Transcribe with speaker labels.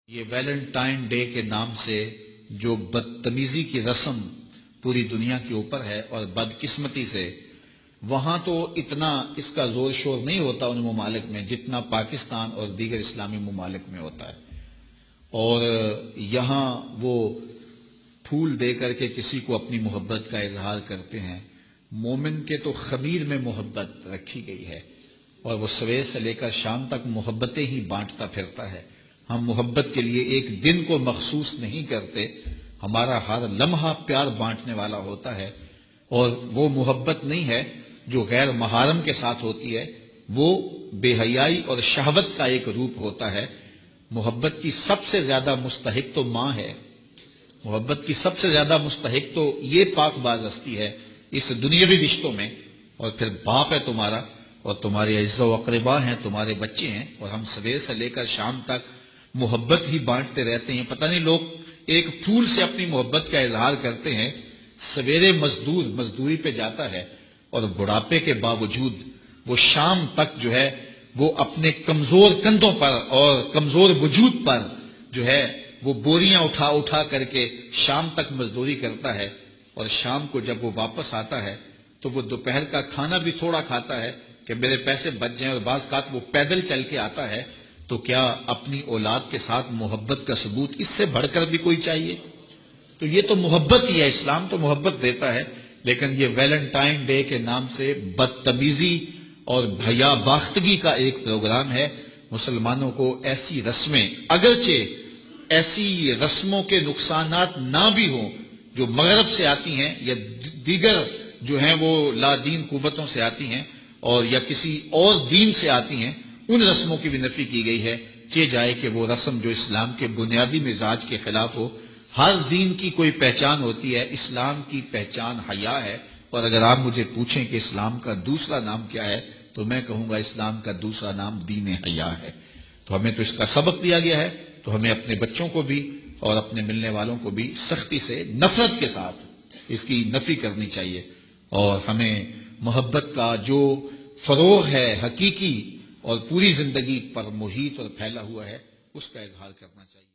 Speaker 1: یہ Valentine day کے نام سے جو بدتمیزی کی رسم پوری دنیا کے اوپر ہے اور بدقسمتی سے وہاں تو اتنا اس کا زور شور نہیں ہوتا ان ممالک میں جتنا پاکستان اور دیگر اسلامی ممالک میں ہوتا ہے، اور یہاں وہ پھول دے کر کے کسی کو اپنی محبت کا اظہار کرتے ہیں۔ مومن کے تو خمیر میں محبت رکھی گئی ہے اور وہ سویر سے لے کر شام تک محبتیں ہی بانٹتا پھرتا ہے۔ ہم محبت کے لیے ایک دن کو مخصوص نہیں کرتے، ہمارا ہر لمحہ پیار بانٹنے والا ہوتا ہے، اور وہ محبت نہیں ہے جو غیر محارم کے ساتھ ہوتی ہے، وہ بے حیائی اور شہوت کا ایک روپ ہوتا ہے۔ محبت کی سب سے زیادہ مستحق تو ماں ہے، محبت کی سب سے زیادہ مستحق تو یہ پاک باز ہستی ہے اس دنیاوی رشتوں میں، اور پھر باپ ہے تمہارا، اور تمہارے اعزا و اقربا ہیں، تمہارے بچے ہیں، اور ہم سویر سے لے کر شام تک محبت ہی بانٹتے رہتے ہیں۔ پتہ نہیں لوگ ایک پھول سے اپنی محبت کا اظہار کرتے ہیں۔ سویرے مزدور مزدوری پہ جاتا ہے اور بڑھاپے کے باوجود وہ شام تک جو ہے وہ اپنے کمزور کندھوں پر اور کمزور وجود پر جو ہے وہ بوریاں اٹھا اٹھا کر کے شام تک مزدوری کرتا ہے، اور شام کو جب وہ واپس آتا ہے تو وہ دوپہر کا کھانا بھی تھوڑا کھاتا ہے کہ میرے پیسے بچ جائیں، اور بعض اوقات وہ پیدل چل کے آتا ہے۔ تو کیا اپنی اولاد کے ساتھ محبت کا ثبوت اس سے بڑھ کر بھی کوئی چاہیے؟ تو یہ تو محبت ہی ہے، اسلام تو محبت دیتا ہے، لیکن یہ ویلنٹائن ڈے کے نام سے بدتمیزی اور بھیا باختگی کا ایک پروگرام ہے۔ مسلمانوں کو ایسی رسمیں، اگرچہ ایسی رسموں کے نقصانات نہ بھی ہوں جو مغرب سے آتی ہیں یا دیگر جو ہیں وہ لا دین قوتوں سے آتی ہیں اور یا کسی اور دین سے آتی ہیں، ان رسموں کی بھی نفی کی گئی ہے کہ جائے کہ وہ رسم جو اسلام کے بنیادی مزاج کے خلاف ہو۔ ہر دین کی کوئی پہچان ہوتی ہے، اسلام کی پہچان حیا ہے، اور اگر آپ مجھے پوچھیں کہ اسلام کا دوسرا نام کیا ہے تو میں کہوں گا اسلام کا دوسرا نام دین حیا ہے۔ تو ہمیں تو اس کا سبق دیا گیا ہے، تو ہمیں اپنے بچوں کو بھی اور اپنے ملنے والوں کو بھی سختی سے، نفرت کے ساتھ اس کی نفی کرنی چاہیے، اور ہمیں محبت کا جو فروغ ہے حقیقی اور پوری زندگی پر محیط اور پھیلا ہوا ہے اس کا اظہار کرنا چاہیے۔